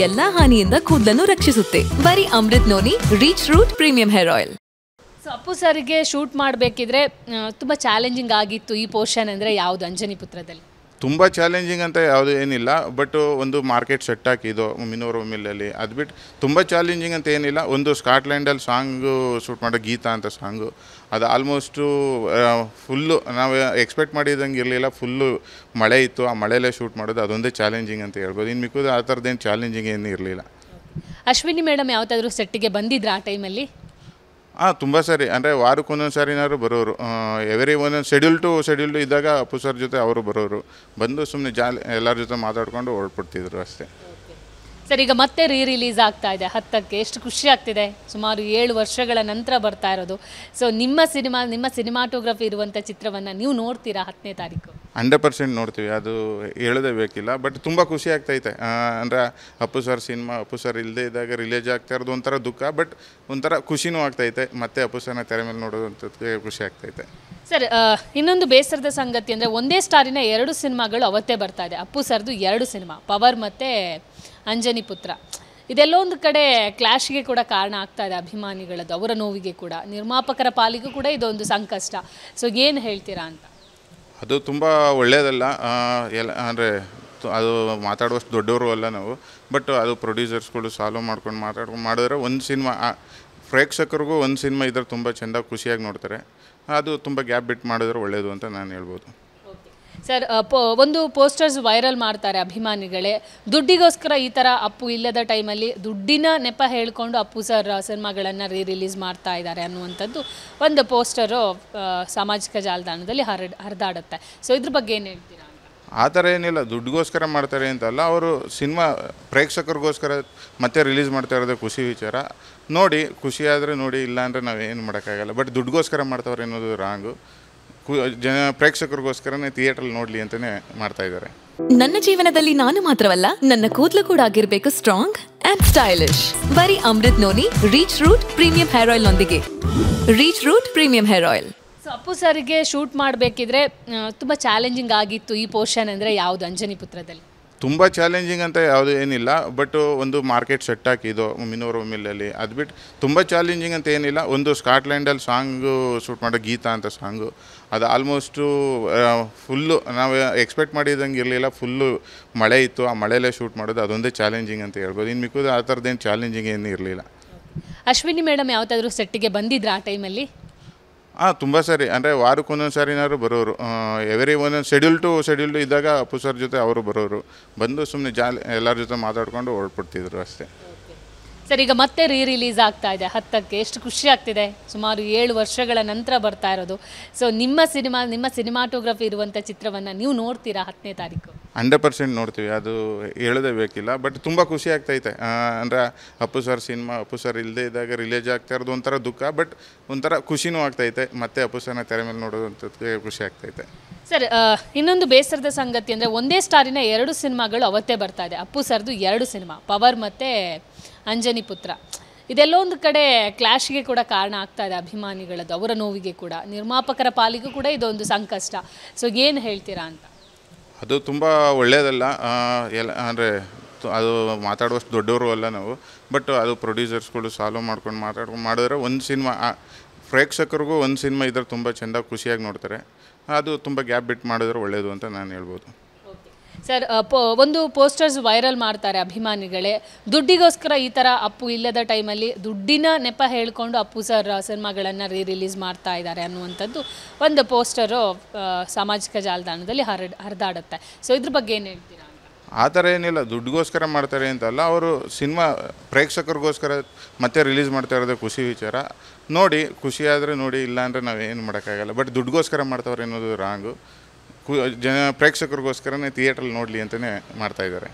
ಎಲ್ಲಾ ಹಾನಿಯಿಂದ ಕೂದಲನ್ನು ರಕ್ಷಿಸುತ್ತೆ. ಬರೀ Amrut noni reach root premium hair oil. So Appu ಸರ್ಗೆ ಶೂಟ್ ಮಾಡಬೇಕಿದ್ರೆ ತುಂಬ ಚಾಲೆಂಜಿಂಗ್ ಆಗಿತ್ತು ಈ ಪೋರ್ಷನ್ ಅಂದರೆ ಯಾವುದು ಅಂಜನಿಪುತ್ರದಲ್ಲಿ? ತುಂಬ ಚಾಲೆಂಜಿಂಗ್ ಅಂತ ಯಾವುದು ಏನಿಲ್ಲ, ಬಟ್ ಒಂದು ಮಾರ್ಕೆಟ್ ಸೆಟ್ ಹಾಕಿದ್ದು ಮಿನೋರೋ ಮಿಲ್ಲಲ್ಲಿ. ಅದು ಬಿಟ್ಟು ತುಂಬ ಚಾಲೆಂಜಿಂಗ್ ಅಂತ ಏನಿಲ್ಲ. ಒಂದು ಸ್ಕಾಟ್ಲ್ಯಾಂಡಲ್ಲಿ ಸಾಂಗು ಶೂಟ್ ಮಾಡೋ ಗೀತಾ ಅಂತ ಸಾಂಗು, ಅದು ಆಲ್ಮೋಸ್ಟು ಫುಲ್ಲು ನಾವು ಎಕ್ಸ್ಪೆಕ್ಟ್ ಮಾಡಿದಂಗೆ ಇರಲಿಲ್ಲ. ಫುಲ್ಲು ಮಳೆ ಇತ್ತು, ಆ ಮಳೆಯಲ್ಲೇ ಶೂಟ್ ಮಾಡೋದು ಅದೊಂದೇ ಚಾಲೆಂಜಿಂಗ್ ಅಂತ ಹೇಳ್ಬೋದು. ಇನ್ನು ಮಿಕ್ಕೋದು ಆ ಥರದ್ದೇನು ಚಾಲೆಂಜಿಂಗ್ ಏನು ಇರಲಿಲ್ಲ. ಅಶ್ವಿನಿ ಮೇಡಮ್ ಯಾವತ್ತಾದರೂ ಸೆಟ್ಟಿಗೆ ಬಂದಿದ್ರಾ ಆ ಟೈಮಲ್ಲಿ? ತುಂಬ ಸರಿ, ಅಂದರೆ ವಾರಕ್ಕೆ ಒಂದೊಂದು ಸಾರಿನಾದ್ರು ಬರೋರು. ಎವ್ರಿ ಒಂದೊಂದು ಶೆಡ್ಯೂಲ್ಡು ಇದ್ದಾಗ ಅಪ್ಪು ಸರ್ ಜೊತೆ ಅವರು ಬರೋರು. ಬಂದು ಸುಮ್ಮನೆ ಎಲ್ಲರ ಜೊತೆ ಮಾತಾಡ್ಕೊಂಡು ಹೊರಟ್ಬಿಡ್ತಿದ್ರು ಅಷ್ಟೇ. ಸರ್, ಈಗ ಮತ್ತೆ ರಿಲೀಸ್ ಆಗ್ತಾ ಇದೆ 10ಕ್ಕೆ. ಎಷ್ಟು ಖುಷಿ ಆಗ್ತಿದೆ, ಸುಮಾರು 7 ವರ್ಷಗಳ ನಂತರ ಬರ್ತಾ ಇರೋದು. ಸೊ ನಿಮ್ಮ ಸಿನಿಮಾಟೋಗ್ರಫಿ ಇರುವಂಥ ಚಿತ್ರವನ್ನು ನೀವು ನೋಡ್ತೀರಾ 10ನೇ ತಾರೀಕು? 100% ನೋಡ್ತೀವಿ, ಅದು ಹೇಳೋದೇ ಬೇಕಿಲ್ಲ. ಬಟ್ ತುಂಬ ಖುಷಿ ಆಗ್ತೈತೆ. ಅಂದರೆ ಅಪ್ಪು ಸರ್ ಇಲ್ಲದೇ ಇದ್ದಾಗ ರಿಲೀಸ್ ಆಗ್ತಾ ಇರೋದು ಒಂಥರ ದುಃಖ, ಬಟ್ ಒಂಥರ ಖುಷಿನೂ ಆಗ್ತೈತೆ. ಮತ್ತೆ ಅಪ್ಪು ಸರ್ನ ತೆರೆ ಮೇಲೆ ನೋಡೋದಂಥದ್ದು ಖುಷಿ ಆಗ್ತೈತೆ. ಸರ್, ಇನ್ನೊಂದು ಬೇಸರದ ಸಂಗತಿ ಅಂದರೆ ಒಂದೇ ಸ್ಟಾರಿನ 2 ಸಿನಿಮಾಗಳು ಅವತ್ತೇ ಬರ್ತಾ ಇದೆ. ಅಪ್ಪು ಸರ್ದು 2 ಸಿನಿಮಾ, ಪವರ್ ಮತ್ತು ಅಂಜನಿಪುತ್ರ. ಇದೆಲ್ಲೋ ಒಂದು ಕಡೆ ಕ್ಲಾಶ್ಗೆ ಕೂಡ ಕಾರಣ ಆಗ್ತಾ ಇದೆ ಅಭಿಮಾನಿಗಳದ್ದು, ಅವರ ನೋವಿಗೆ ಕೂಡ, ನಿರ್ಮಾಪಕರ ಪಾಲಿಗೂ ಕೂಡ ಇದೊಂದು ಸಂಕಷ್ಟ. ಸೊ ಏನು ಹೇಳ್ತೀರಾ ಅಂತ? ಅದು ತುಂಬ ಒಳ್ಳೆಯದಲ್ಲ. ಅಂದರೆ ಅದು ಮಾತಾಡುವಷ್ಟು ದೊಡ್ಡವರು ಅಲ್ಲ ನಾವು. ಬಟ್ ಅದು ಪ್ರೊಡ್ಯೂಸರ್ಸ್ಗಳು ಸಾಲ್ವ್ ಮಾಡ್ಕೊಂಡು ಮಾಡಿದ್ರೆ ಒಂದು ಸಿನಿಮಾ ಪ್ರೇಕ್ಷಕರಿಗೂ ಒಂದು ಸಿನಿಮಾ ಇದ್ರೆ ತುಂಬ ಚೆಂದ ಖುಷಿಯಾಗಿ ನೋಡ್ತಾರೆ. ಅದು ತುಂಬ ಗ್ಯಾಪ್ ಬಿಟ್ಟು ಮಾಡಿದ್ರೆ ಒಳ್ಳೆಯದು ಅಂತ ನಾನು ಹೇಳ್ಬೋದು. ಸರ್, ಒಂದು ಪೋಸ್ಟರ್ಸ್ ವೈರಲ್ ಮಾಡ್ತಾರೆ ಅಭಿಮಾನಿಗಳೇ, ದುಡ್ಡಿಗೋಸ್ಕರ ಈ ಥರ ಅಪ್ಪು ಇಲ್ಲದ ಟೈಮಲ್ಲಿ ದುಡ್ಡಿನ ನೆಪ ಹೇಳ್ಕೊಂಡು ಅಪ್ಪು ಸರ್ ಸಿನಿಮಾಗಳನ್ನು ರಿಲೀಸ್ ಮಾಡ್ತಾ ಇದ್ದಾರೆ ಅನ್ನುವಂಥದ್ದು ಒಂದು ಪೋಸ್ಟರು ಸಾಮಾಜಿಕ ಜಾಲತಾಣದಲ್ಲಿ ಹರಿದಾಡುತ್ತೆ. ಸೊ ಇದ್ರ ಬಗ್ಗೆ ಏನು ಹೇಳ್ತೀರಾ? ಆ ಥರ ಏನಿಲ್ಲ, ದುಡ್ಡಿಗೋಸ್ಕರ ಮಾಡ್ತಾರೆ ಅಂತಲ್ಲ. ಅವರು ಸಿನಿಮಾ ಪ್ರೇಕ್ಷಕರಿಗೋಸ್ಕರ ಮತ್ತೆ ರಿಲೀಸ್ ಮಾಡ್ತಾ ಇರೋದೇ ಖುಷಿ ವಿಚಾರ. ನೋಡಿ, ಖುಷಿಯಾದರೆ ನೋಡಿ, ಇಲ್ಲ ಅಂದರೆ ನಾವೇನು ಮಾಡೋಕ್ಕಾಗಲ್ಲ. ಬಟ್ ದುಡ್ಡಿಗೋಸ್ಕರ ಮಾಡ್ತವ್ರೆ ಅನ್ನೋದು ರಾಂಗು. ಪ್ರೇಕ್ಷಕರಿಗೋಸ್ಕರನೇ ಥಿಯೇಟ್ರಲ್ಲಿ ನೋಡಲಿ ಅಂತಲೇ ಮಾಡ್ತಾ ಇದ್ದಾರೆ. ನನ್ನ ಜೀವನದಲ್ಲಿ ನಾನು ಮಾತ್ರವಲ್ಲ, ನನ್ನ ಕೂದಲು ಕೂಡ ಆಗಿರಬೇಕು ಸ್ಟ್ರಾಂಗ್ ಅಂಡ್ ಸ್ಟೈಲಿಶ್. ಬರೀ Amrut noni reach root premium hair oil ನೊಂದಿಗೆ. Reach root premium hair oil. So Appu ಸರ್ಗೆ ಶೂಟ್ ಮಾಡಬೇಕಿದ್ರೆ ತುಂಬ ಚಾಲೆಂಜಿಂಗ್ ಆಗಿತ್ತು ಈ ಪೋರ್ಷನ್ ಅಂದರೆ ಯಾವುದು ಅಂಜನಿಪುತ್ರದಲ್ಲಿ? ತುಂಬ ಚಾಲೆಂಜಿಂಗ್ ಅಂತ ಯಾವುದು ಏನಿಲ್ಲ, ಬಟ್ ಒಂದು ಮಾರ್ಕೆಟ್ ಸೆಟ್ ಹಾಕಿದ್ದು ಮಿನೋರೋ ಮಿಲ್ಲಲ್ಲಿ. ಅದು ಬಿಟ್ಟು ತುಂಬ ಚಾಲೆಂಜಿಂಗ್ ಅಂತ ಏನಿಲ್ಲ. ಒಂದು ಸ್ಕಾಟ್ಲ್ಯಾಂಡಲ್ಲಿ ಸಾಂಗು ಶೂಟ್ ಮಾಡೋ ಗೀತಾ ಅಂತ ಸಾಂಗು, ಅದು ಆಲ್ಮೋಸ್ಟು ಫುಲ್ಲು ನಾವು ಎಕ್ಸ್ಪೆಕ್ಟ್ ಮಾಡಿದಂಗೆ ಇರಲಿಲ್ಲ. ಫುಲ್ಲು ಮಳೆ ಇತ್ತು, ಆ ಮಳೆಯಲ್ಲೇ ಶೂಟ್ ಮಾಡೋದು ಅದೊಂದೇ ಚಾಲೆಂಜಿಂಗ್ ಅಂತ ಹೇಳ್ಬೋದು. ಇನ್ನು ಮಿಕ್ಕೋದು ಆ ಥರದ್ದೇನು ಚಾಲೆಂಜಿಂಗ್ ಏನು ಇರಲಿಲ್ಲ. ಅಶ್ವಿನಿ ಮೇಡಮ್ ಯಾವತ್ತಾದರೂ ಸೆಟ್ಟಿಗೆ ಬಂದಿದ್ರಾ ಆ ಟೈಮಲ್ಲಿ? ತುಂಬ ಸರಿ, ಅಂದರೆ ವಾರಕ್ಕೆ ಒಂದೊಂದು ಸಾರಿನಾದ್ರು ಬರೋರು. ಎವ್ರಿ ಒಂದೊಂದು ಶೆಡ್ಯೂಲ್ಡು ಇದ್ದಾಗ ಅಪ್ಪು ಸರ್ ಜೊತೆ ಅವರು ಬರೋರು. ಬಂದು ಸುಮ್ಮನೆ ಎಲ್ಲರ ಜೊತೆ ಮಾತಾಡ್ಕೊಂಡು ಹೊರಟ್ಬಿಡ್ತಿದ್ರು ಅಷ್ಟೇ. ಸರ್, ಈಗ ಮತ್ತೆ ರಿಲೀಸ್ ಆಗ್ತಾ ಇದೆ 10ಕ್ಕೆ. ಎಷ್ಟು ಖುಷಿ ಆಗ್ತಿದೆ, ಸುಮಾರು 7 ವರ್ಷಗಳ ನಂತರ ಬರ್ತಾ ಇರೋದು. ಸೊ ನಿಮ್ಮ ಸಿನಿಮಾಟೋಗ್ರಫಿ ಇರುವಂಥ ಚಿತ್ರವನ್ನು ನೀವು ನೋಡ್ತೀರಾ 10ನೇ ತಾರೀಕು? 100% ನೋಡ್ತೀವಿ, ಅದು ಹೇಳೋದೇ ಬೇಕಿಲ್ಲ. ಬಟ್ ತುಂಬ ಖುಷಿ ಆಗ್ತೈತೆ. ಅಂದರೆ ಅಪ್ಪು ಸರ್ ಇಲ್ಲದೇ ಇದ್ದಾಗ ರಿಲೀಸ್ ಆಗ್ತಾ ಇರೋದು ಒಂಥರ ದುಃಖ, ಬಟ್ ಒಂಥರ ಖುಷಿನೂ ಆಗ್ತೈತೆ. ಮತ್ತೆ ಅಪ್ಪು ಸರ್ನ ತೆರೆ ಮೇಲೆ ನೋಡೋದಂಥದ್ದು ಖುಷಿ ಆಗ್ತೈತೆ. ಸರ್, ಇನ್ನೊಂದು ಬೇಸರದ ಸಂಗತಿ ಅಂದರೆ ಒಂದೇ ಸ್ಟಾರಿನ 2 ಸಿನಿಮಾಗಳು ಅವತ್ತೇ ಬರ್ತಾ ಇದೆ. ಅಪ್ಪು ಸರ್ದು 2 ಸಿನಿಮಾ, ಪವರ್ ಮತ್ತು ಅಂಜನಿಪುತ್ರ. ಇದೆಲ್ಲೋ ಒಂದು ಕಡೆ ಕ್ಲಾಶ್ಗೆ ಕೂಡ ಕಾರಣ ಆಗ್ತಾ ಇದೆ ಅಭಿಮಾನಿಗಳದ್ದು, ಅವರ ನೋವಿಗೆ ಕೂಡ, ನಿರ್ಮಾಪಕರ ಪಾಲಿಗೂ ಕೂಡ ಇದೊಂದು ಸಂಕಷ್ಟ. ಸೊ ಏನು ಹೇಳ್ತೀರಾ ಅಂತ? ಅದು ತುಂಬ ಒಳ್ಳೆಯದಲ್ಲ. ಅಂದರೆ ಅದು ಮಾತಾಡುವಷ್ಟು ದೊಡ್ಡವರು ಅಲ್ಲ ನಾವು. ಬಟ್ ಅದು ಪ್ರೊಡ್ಯೂಸರ್ಸ್ಗಳು ಸಾಲ್ವ್ ಮಾಡ್ಕೊಂಡು ಮಾಡಿದ್ರೆ ಒಂದು ಸಿನಿಮಾ ಪ್ರೇಕ್ಷಕರಿಗೂ ಒಂದು ಸಿನಿಮಾ ಇದ್ರೆ ತುಂಬ ಚೆಂದ ಖುಷಿಯಾಗಿ ನೋಡ್ತಾರೆ. ಅದು ತುಂಬ ಗ್ಯಾಪ್ ಬಿಟ್ಟು ಮಾಡಿದ್ರೆ ಒಳ್ಳೆಯದು ಅಂತ ನಾನು ಹೇಳ್ಬೋದು. ಸರ್, ಒಂದು ಪೋಸ್ಟರ್ಸ್ ವೈರಲ್ ಮಾಡ್ತಾರೆ ಅಭಿಮಾನಿಗಳೇ, ದುಡ್ಡಿಗೋಸ್ಕರ ಈ ಥರ ಅಪ್ಪು ಇಲ್ಲದ ಟೈಮಲ್ಲಿ ದುಡ್ಡಿನ ನೆಪ ಹೇಳ್ಕೊಂಡು ಅಪ್ಪು ಸರ್ ಸಿನಿಮಾಗಳನ್ನು ರಿಲೀಸ್ ಮಾಡ್ತಾ ಇದ್ದಾರೆ ಅನ್ನುವಂಥದ್ದು ಒಂದು ಪೋಸ್ಟರು ಸಾಮಾಜಿಕ ಜಾಲತಾಣದಲ್ಲಿ ಹರಿದಾಡುತ್ತೆ. ಸೊ ಇದ್ರ ಬಗ್ಗೆ ಏನು ಹೇಳ್ತೀರಾ? ಆ ಥರ ಏನಿಲ್ಲ, ದುಡ್ಡಿಗೋಸ್ಕರ ಮಾಡ್ತಾರೆ ಅಂತಲ್ಲ. ಅವರು ಸಿನಿಮಾ ಪ್ರೇಕ್ಷಕರಿಗೋಸ್ಕರ ಮತ್ತೆ ರಿಲೀಸ್ ಮಾಡ್ತಾ ಇರೋದೇ ಖುಷಿ ವಿಚಾರ. ನೋಡಿ, ಖುಷಿಯಾದರೆ ನೋಡಿ, ಇಲ್ಲ ಅಂದರೆ ನಾವೇನು ಮಾಡೋಕ್ಕಾಗಲ್ಲ. ಬಟ್ ದುಡ್ಡಿಗೋಸ್ಕರ ಮಾಡ್ತವ್ರೆ ಅನ್ನೋದು ರಾಂಗು. ಪ್ರೇಕ್ಷಕರಿಗೋಸ್ಕರನೇ ಥಿಯೇಟ್ರಲ್ಲಿ ನೋಡಲಿ ಅಂತಲೇ ಮಾಡ್ತಾ ಇದ್ದಾರೆ.